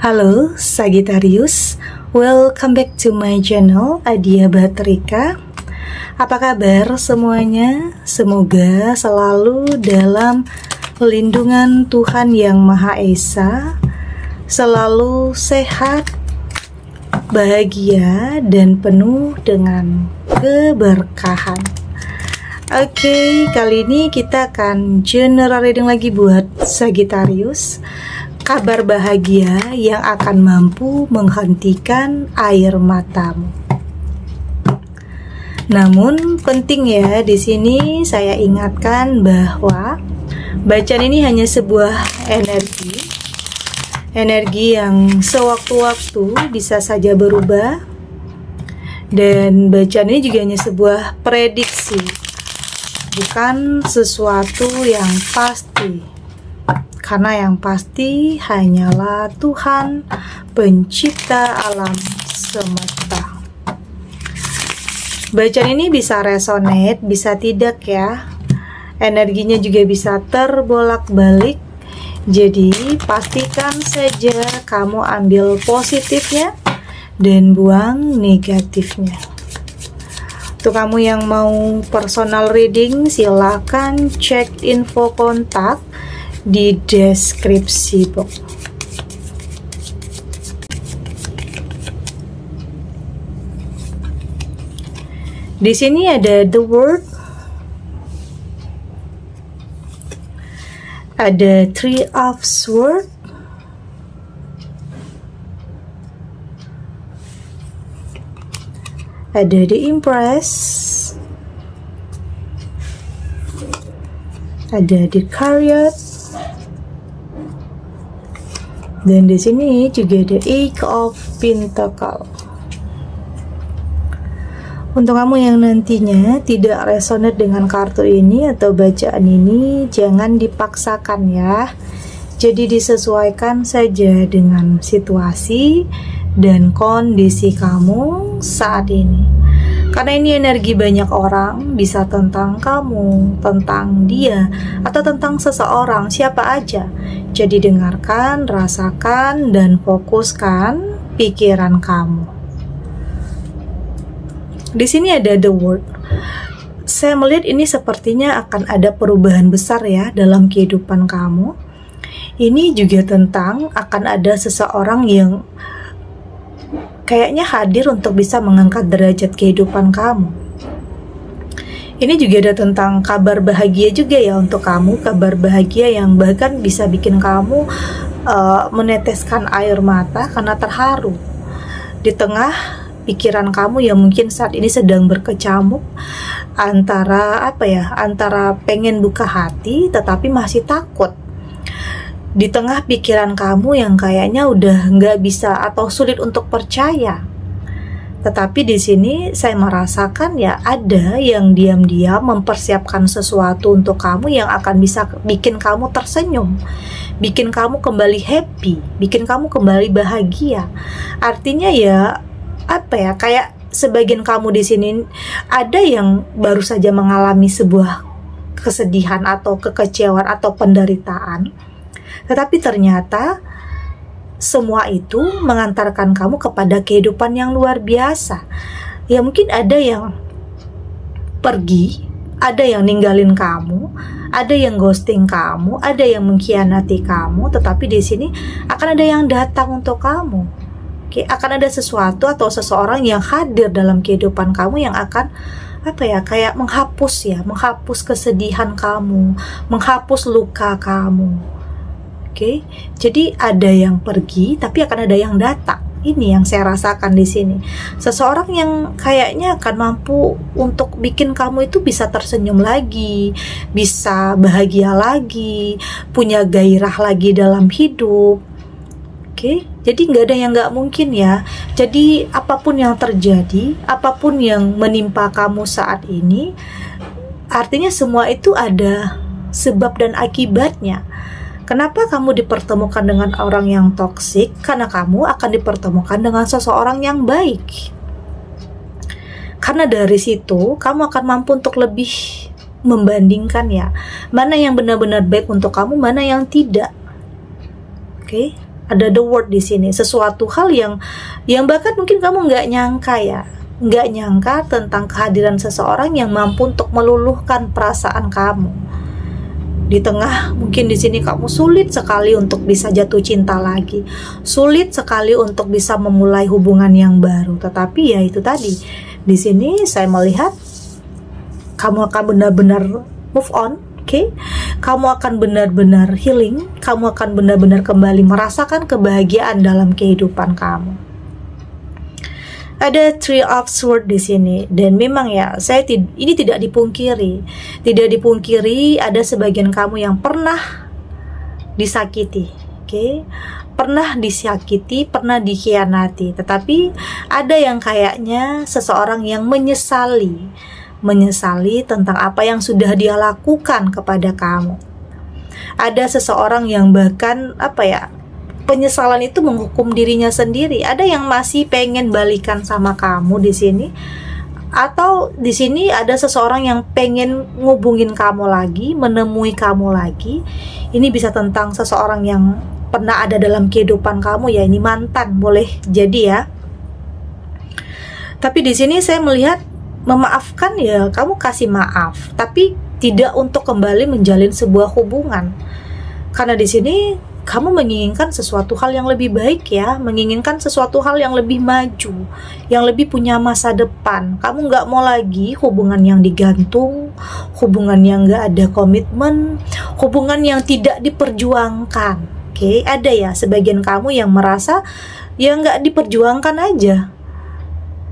Halo Sagittarius, welcome back to my channel Adia Batrika. Apa kabar semuanya? Semoga selalu dalam lindungan Tuhan Yang Maha Esa, selalu sehat, bahagia, dan penuh dengan keberkahan. Oke, kali ini kita akan general reading lagi buat Sagittarius. Kabar bahagia yang akan mampu menghentikan air matamu. Namun penting ya, di sini saya ingatkan bahwa bacaan ini hanya sebuah energi yang sewaktu-waktu bisa saja berubah, dan bacaan ini juga hanya sebuah prediksi, bukan sesuatu yang pasti. Karena yang pasti hanyalah Tuhan pencipta alam semesta. Bacaan ini bisa resonate, bisa tidak ya. Energinya juga bisa terbolak-balik. Jadi pastikan saja kamu ambil positifnya dan buang negatifnya. Untuk kamu yang mau personal reading, silakan cek info kontak di deskripsi box. Di sini ada the word, ada three of swords, ada the empress, ada the chariot, dan di sini juga ada Eight of Pentacles. Untuk kamu yang nantinya tidak resonate dengan kartu ini atau bacaan ini, jangan dipaksakan ya. Jadi disesuaikan saja dengan situasi dan kondisi kamu saat ini. Karena ini energi banyak orang, bisa tentang kamu, tentang dia, atau tentang seseorang, siapa aja. Jadi dengarkan, rasakan, dan fokuskan pikiran kamu. Di sini ada the word. Saya melihat ini sepertinya akan ada perubahan besar ya dalam kehidupan kamu. Ini juga tentang akan ada seseorang yang kayaknya hadir untuk bisa mengangkat derajat kehidupan kamu. Ini juga ada tentang kabar bahagia juga ya untuk kamu. Kabar bahagia yang bahkan bisa bikin kamu meneteskan air mata karena terharu. Di tengah pikiran kamu yang mungkin saat ini sedang berkecamuk antara antara pengen buka hati tetapi masih takut. Di tengah pikiran kamu yang kayaknya udah nggak bisa atau sulit untuk percaya. Tetapi di sini saya merasakan ya ada yang diam-diam mempersiapkan sesuatu untuk kamu yang akan bisa bikin kamu tersenyum, bikin kamu kembali happy, bikin kamu kembali bahagia. Artinya ya kayak sebagian kamu di sini ada yang baru saja mengalami sebuah kesedihan atau kekecewaan atau penderitaan. Tetapi ternyata semua itu mengantarkan kamu kepada kehidupan yang luar biasa. Ya mungkin ada yang pergi, ada yang ninggalin kamu, ada yang ghosting kamu, ada yang mengkhianati kamu, tetapi di sini akan ada yang datang untuk kamu. Oke, akan ada sesuatu atau seseorang yang hadir dalam kehidupan kamu yang akan kayak menghapus kesedihan kamu, menghapus luka kamu. Oke, jadi ada yang pergi, tapi akan ada yang datang. Ini yang saya rasakan di sini. Seseorang yang kayaknya akan mampu untuk bikin kamu itu bisa tersenyum lagi, bisa bahagia lagi, punya gairah lagi dalam hidup. Oke, jadi nggak ada yang nggak mungkin ya. Jadi apapun yang terjadi, apapun yang menimpa kamu saat ini, artinya semua itu ada sebab dan akibatnya. Kenapa kamu dipertemukan dengan orang yang toksik? Karena kamu akan dipertemukan dengan seseorang yang baik. Karena dari situ kamu akan mampu untuk lebih membandingkan ya, mana yang benar-benar baik untuk kamu, mana yang tidak. Oke, Ada the word di sini, sesuatu hal yang bahkan mungkin kamu nggak nyangka ya, nggak nyangka tentang kehadiran seseorang yang mampu untuk meluluhkan perasaan kamu. Di tengah mungkin di sini kamu sulit sekali untuk bisa jatuh cinta lagi, sulit sekali untuk bisa memulai hubungan yang baru. Tetapi ya itu tadi, di sini saya melihat kamu akan benar-benar move on. Oke, kamu akan benar-benar healing, kamu akan benar-benar kembali merasakan kebahagiaan dalam kehidupan kamu. Ada Three of Swords di sini, dan memang ya, ini tidak dipungkiri ada sebagian kamu yang pernah disakiti, oke? Pernah disakiti, pernah dikhianati, tetapi ada yang kayaknya seseorang yang menyesali tentang apa yang sudah dia lakukan kepada kamu. Ada seseorang yang bahkan penyesalan itu menghukum dirinya sendiri. Ada yang masih pengen balikan sama kamu di sini, atau di sini ada seseorang yang pengen ngubungin kamu lagi, menemui kamu lagi. Ini bisa tentang seseorang yang pernah ada dalam kehidupan kamu ya, ini mantan boleh jadi ya. Tapi di sini saya melihat memaafkan ya, kamu kasih maaf, tapi tidak untuk kembali menjalin sebuah hubungan. Karena di sini kamu menginginkan sesuatu hal yang lebih baik ya, menginginkan sesuatu hal yang lebih maju, yang lebih punya masa depan. Kamu nggak mau lagi hubungan yang digantung, hubungan yang nggak ada komitmen, hubungan yang tidak diperjuangkan. Oke, ada ya sebagian kamu yang merasa ya nggak diperjuangkan aja,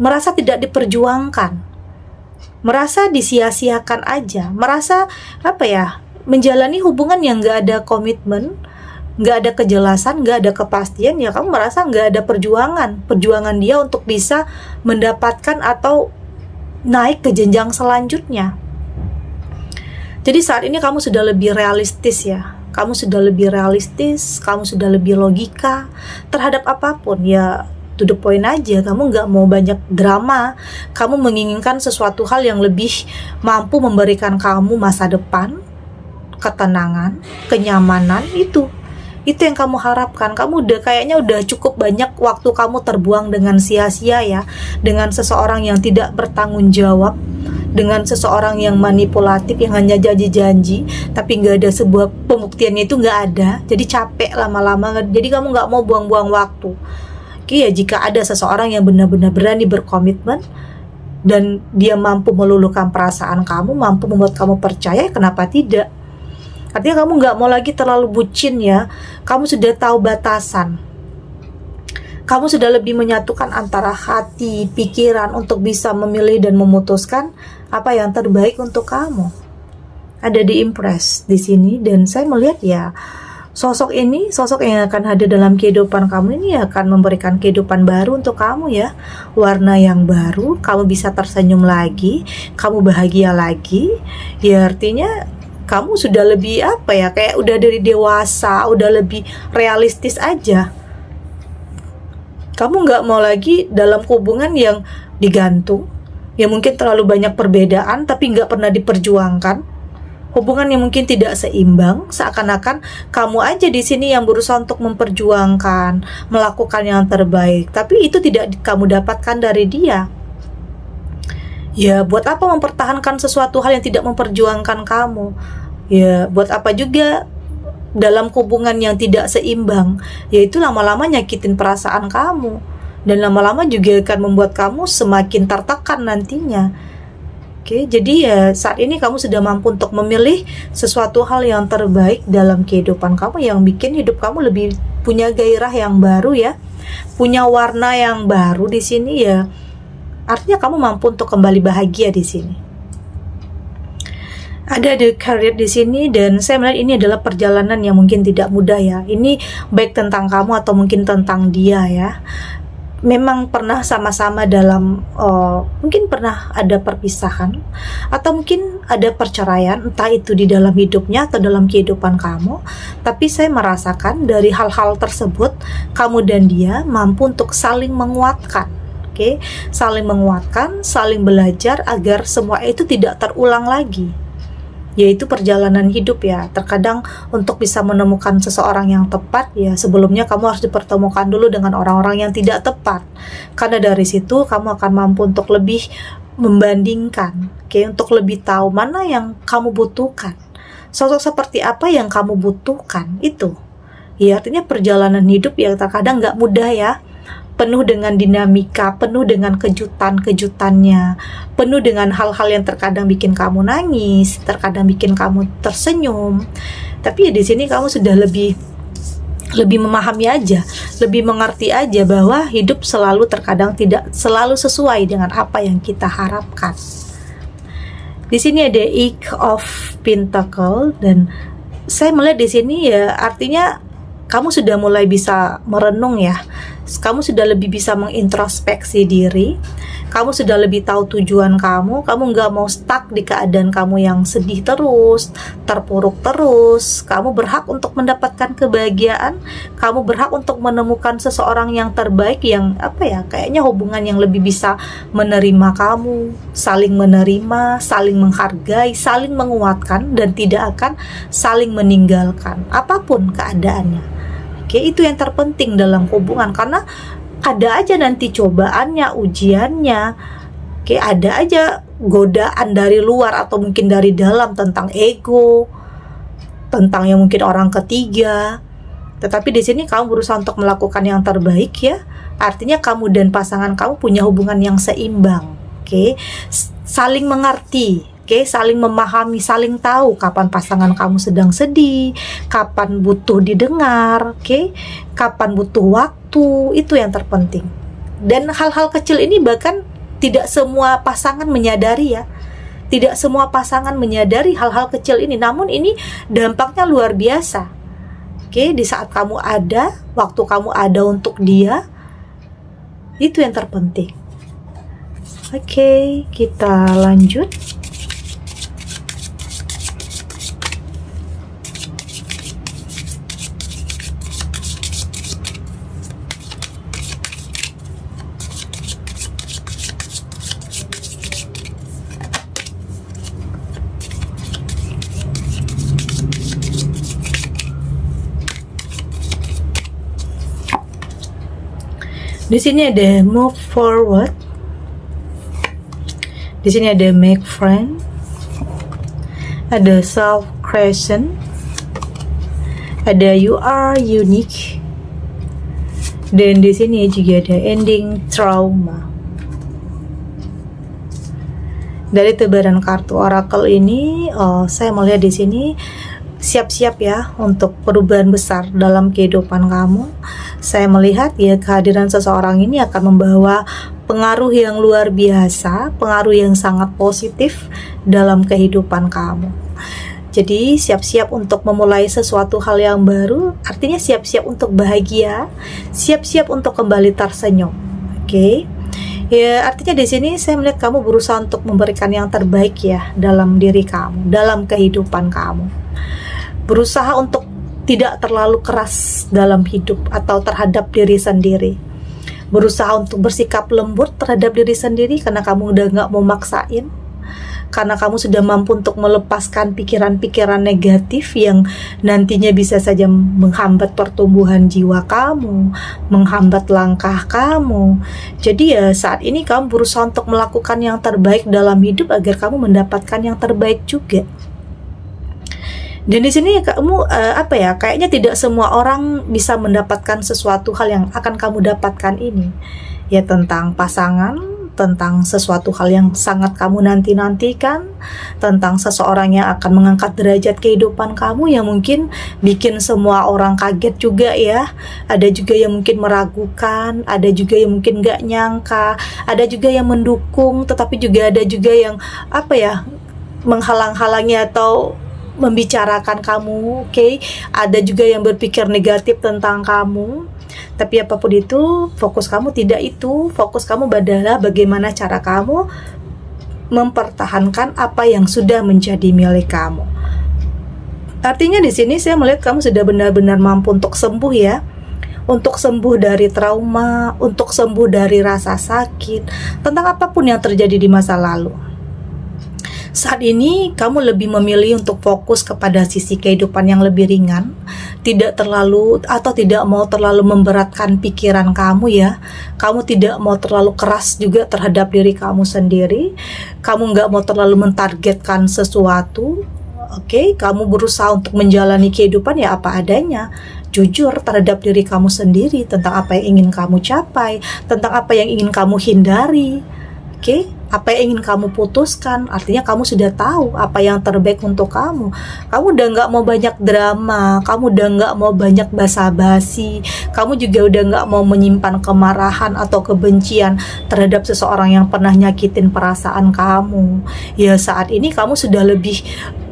merasa tidak diperjuangkan, merasa disia-siakan aja, merasa menjalani hubungan yang nggak ada komitmen, nggak ada kejelasan, nggak ada kepastian ya. Kamu merasa nggak ada perjuangan dia untuk bisa mendapatkan atau naik ke jenjang selanjutnya. Jadi saat ini kamu sudah lebih realistis ya, kamu sudah lebih logika terhadap apapun ya. To the point aja, kamu nggak mau banyak drama, kamu menginginkan sesuatu hal yang lebih mampu memberikan kamu masa depan, ketenangan, kenyamanan. Itu yang kamu harapkan. Kamu kayaknya udah cukup banyak waktu kamu terbuang dengan sia-sia ya, dengan seseorang yang tidak bertanggung jawab, dengan seseorang yang manipulatif, yang hanya janji-janji tapi nggak ada sebuah pembuktiannya, itu nggak ada. Jadi capek lama-lama, jadi kamu nggak mau buang-buang waktu. Oke ya, jika ada seseorang yang benar-benar berani berkomitmen dan dia mampu meluluhkan perasaan kamu, mampu membuat kamu percaya, kenapa tidak? Artinya kamu nggak mau lagi terlalu bucin ya, kamu sudah tahu batasan, kamu sudah lebih menyatukan antara hati, pikiran untuk bisa memilih dan memutuskan apa yang terbaik untuk kamu. Ada di Empress di sini, dan saya melihat ya, sosok yang akan hadir dalam kehidupan kamu ini akan memberikan kehidupan baru untuk kamu ya, warna yang baru, kamu bisa tersenyum lagi, kamu bahagia lagi ya. Artinya kamu sudah lebih kayak udah dari dewasa, udah lebih realistis aja. Kamu nggak mau lagi dalam hubungan yang digantung, yang mungkin terlalu banyak perbedaan tapi nggak pernah diperjuangkan. Hubungan yang mungkin tidak seimbang, seakan-akan kamu aja di sini yang berusaha untuk memperjuangkan, melakukan yang terbaik, tapi itu tidak kamu dapatkan dari dia. Ya, buat apa mempertahankan sesuatu hal yang tidak memperjuangkan kamu? Ya, buat apa juga dalam hubungan yang tidak seimbang? Yaitu lama-lama nyakitin perasaan kamu, dan lama-lama juga akan membuat kamu semakin tertekan nantinya. Oke, jadi ya saat ini kamu sudah mampu untuk memilih sesuatu hal yang terbaik dalam kehidupan kamu, yang bikin hidup kamu lebih punya gairah yang baru ya, punya warna yang baru di sini ya. Artinya kamu mampu untuk kembali bahagia di sini. Ada the career di sini, dan saya melihat ini adalah perjalanan yang mungkin tidak mudah ya. Ini baik tentang kamu atau mungkin tentang dia ya. Memang pernah sama-sama dalam mungkin pernah ada perpisahan, atau mungkin ada perceraian, entah itu di dalam hidupnya atau dalam kehidupan kamu. Tapi saya merasakan dari hal-hal tersebut kamu dan dia mampu untuk saling menguatkan. Oke, saling menguatkan, saling belajar agar semua itu tidak terulang lagi. yaitu perjalanan hidup ya. Terkadang untuk bisa menemukan seseorang yang tepat ya, sebelumnya kamu harus dipertemukan dulu dengan orang-orang yang tidak tepat. Karena dari situ kamu akan mampu untuk lebih membandingkan, untuk lebih tahu mana yang kamu butuhkan. Sosok seperti apa yang kamu butuhkan itu. Ya, artinya perjalanan hidup yang terkadang nggak mudah ya. Penuh dengan dinamika, penuh dengan kejutan-kejutannya, penuh dengan hal-hal yang terkadang bikin kamu nangis, terkadang bikin kamu tersenyum. Tapi ya di sini kamu sudah lebih memahami aja, lebih mengerti aja bahwa hidup selalu terkadang tidak selalu sesuai dengan apa yang kita harapkan. Di sini ada Eight of Pentacle dan saya melihat di sini ya artinya kamu sudah mulai bisa merenung ya. Kamu sudah lebih bisa mengintrospeksi diri. Kamu sudah lebih tahu tujuan kamu. Kamu nggak mau stuck di keadaan kamu yang sedih terus, terpuruk terus. Kamu berhak untuk mendapatkan kebahagiaan. Kamu berhak untuk menemukan seseorang yang terbaik, yang kayaknya hubungan yang lebih bisa menerima kamu, saling menerima, saling menghargai, saling menguatkan, dan tidak akan saling meninggalkan apapun keadaannya. Itu yang terpenting dalam hubungan, karena ada aja nanti cobaannya, ujiannya, ada aja godaan dari luar atau mungkin dari dalam tentang ego, tentang yang mungkin orang ketiga. Tetapi di sini kamu berusaha untuk melakukan yang terbaik ya. Artinya kamu dan pasangan kamu punya hubungan yang seimbang, saling mengerti. Saling memahami, saling tahu kapan pasangan kamu sedang sedih, kapan butuh didengar, kapan butuh waktu, itu yang terpenting. Dan hal-hal kecil ini bahkan tidak semua pasangan menyadari ya. Tidak semua pasangan menyadari hal-hal kecil ini, namun ini dampaknya luar biasa. Di saat kamu ada, waktu kamu ada untuk dia, itu yang terpenting. Kita lanjut. Di sini ada move forward. Di sini ada make friend. Ada self creation. Ada you are unique. Dan di sini juga ada ending trauma. Dari tebaran kartu oracle ini, saya melihat di sini siap-siap ya untuk perubahan besar dalam kehidupan kamu. Saya melihat ya kehadiran seseorang ini akan membawa pengaruh yang luar biasa, pengaruh yang sangat positif dalam kehidupan kamu. Jadi siap-siap untuk memulai sesuatu hal yang baru, artinya siap-siap untuk bahagia, siap-siap untuk kembali tersenyum. Ya, artinya di sini saya melihat kamu berusaha untuk memberikan yang terbaik ya dalam diri kamu, dalam kehidupan kamu. Berusaha untuk tidak terlalu keras dalam hidup atau terhadap diri sendiri. Berusaha untuk bersikap lembut terhadap diri sendiri karena kamu udah gak mau maksain. Karena kamu sudah mampu untuk melepaskan pikiran-pikiran negatif yang nantinya bisa saja menghambat pertumbuhan jiwa kamu, menghambat langkah kamu. Jadi ya saat ini kamu berusaha untuk melakukan yang terbaik dalam hidup agar kamu mendapatkan yang terbaik juga. Dan di sini kamu kayaknya tidak semua orang bisa mendapatkan sesuatu hal yang akan kamu dapatkan ini. Ya tentang pasangan, tentang sesuatu hal yang sangat kamu nanti-nantikan, tentang seseorang yang akan mengangkat derajat kehidupan kamu yang mungkin bikin semua orang kaget juga ya. Ada juga yang mungkin meragukan, ada juga yang mungkin gak nyangka, ada juga yang mendukung, tetapi juga ada juga yang menghalang-halangi atau membicarakan kamu, ada juga yang berpikir negatif tentang kamu. Tapi apapun itu, fokus kamu tidak itu. Fokus kamu adalah bagaimana cara kamu mempertahankan apa yang sudah menjadi milik kamu. Artinya di sini saya melihat kamu sudah benar-benar mampu untuk sembuh ya. Untuk sembuh dari trauma, untuk sembuh dari rasa sakit, tentang apapun yang terjadi di masa lalu. Saat ini kamu lebih memilih untuk fokus kepada sisi kehidupan yang lebih ringan, tidak terlalu atau tidak mau terlalu memberatkan pikiran kamu ya. Kamu tidak mau terlalu keras juga terhadap diri kamu sendiri. Kamu nggak mau terlalu mentargetkan sesuatu. Oke, kamu berusaha untuk menjalani kehidupan ya apa adanya. Jujur terhadap diri kamu sendiri tentang apa yang ingin kamu capai, tentang apa yang ingin kamu hindari. Oke, apa yang ingin kamu putuskan, artinya kamu sudah tahu apa yang terbaik untuk kamu. Kamu udah nggak mau banyak drama, kamu udah nggak mau banyak basa-basi, kamu juga udah nggak mau menyimpan kemarahan atau kebencian terhadap seseorang yang pernah nyakitin perasaan kamu. Ya saat ini kamu sudah lebih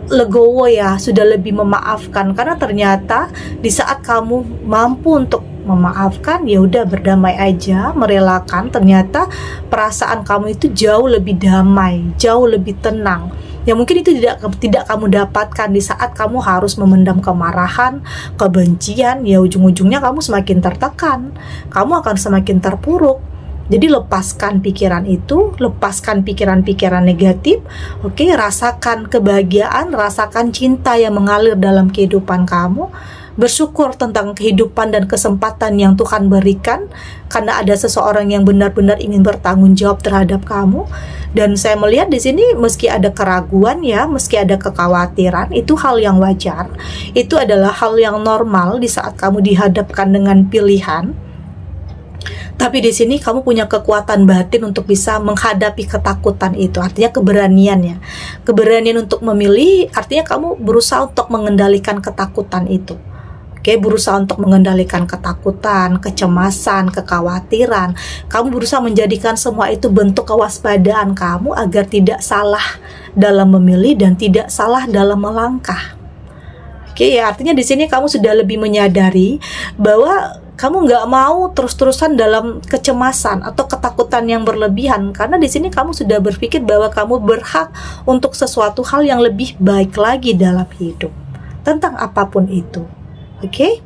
legowo ya, sudah lebih memaafkan, karena ternyata di saat kamu mampu untuk memaafkan, ya udah berdamai aja, merelakan, ternyata perasaan kamu itu jauh lebih damai, jauh lebih tenang. Ya mungkin itu tidak kamu dapatkan di saat kamu harus memendam kemarahan, kebencian, ya ujung-ujungnya kamu semakin tertekan, kamu akan semakin terpuruk. Jadi lepaskan pikiran itu, lepaskan pikiran-pikiran negatif, oke, rasakan kebahagiaan, rasakan cinta yang mengalir dalam kehidupan kamu. Bersyukur tentang kehidupan dan kesempatan yang Tuhan berikan, karena ada seseorang yang benar-benar ingin bertanggung jawab terhadap kamu. Dan saya melihat di sini meski ada keraguan ya, meski ada kekhawatiran, itu hal yang wajar. Itu adalah hal yang normal di saat kamu dihadapkan dengan pilihan. Tapi di sini kamu punya kekuatan batin untuk bisa menghadapi ketakutan itu. Artinya keberanian ya. Keberanian untuk memilih, artinya kamu berusaha untuk mengendalikan ketakutan itu. Oke, berusaha untuk mengendalikan ketakutan, kecemasan, kekhawatiran. Kamu berusaha menjadikan semua itu bentuk kewaspadaan kamu agar tidak salah dalam memilih dan tidak salah dalam melangkah. Oke, ya artinya di sini kamu sudah lebih menyadari bahwa kamu nggak mau terus-terusan dalam kecemasan atau ketakutan yang berlebihan, karena di sini kamu sudah berpikir bahwa kamu berhak untuk sesuatu hal yang lebih baik lagi dalam hidup, tentang apapun itu. Oke?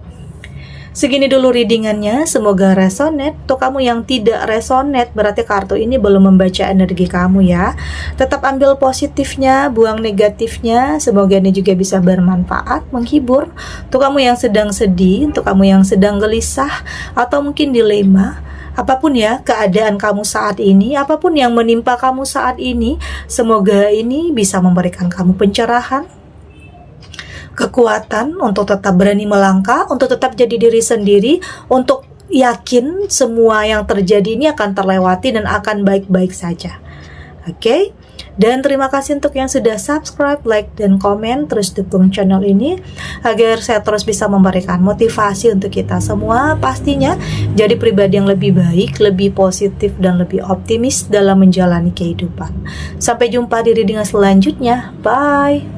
Segini dulu readingannya, semoga resonate. Untuk kamu yang tidak resonate, berarti kartu ini belum membaca energi kamu ya. Tetap ambil positifnya, buang negatifnya. Semoga ini juga bisa bermanfaat, menghibur. Untuk kamu yang sedang sedih, untuk kamu yang sedang gelisah, atau mungkin dilema, apapun ya keadaan kamu saat ini, apapun yang menimpa kamu saat ini, semoga ini bisa memberikan kamu pencerahan, kekuatan untuk tetap berani melangkah, untuk tetap jadi diri sendiri, untuk yakin semua yang terjadi ini akan terlewati dan akan baik-baik saja. Oke? Dan terima kasih untuk yang sudah subscribe, like, dan komen. Terus dukung channel ini agar saya terus bisa memberikan motivasi untuk kita semua, pastinya jadi pribadi yang lebih baik, lebih positif, dan lebih optimis dalam menjalani kehidupan. Sampai jumpa di readingan selanjutnya. Bye!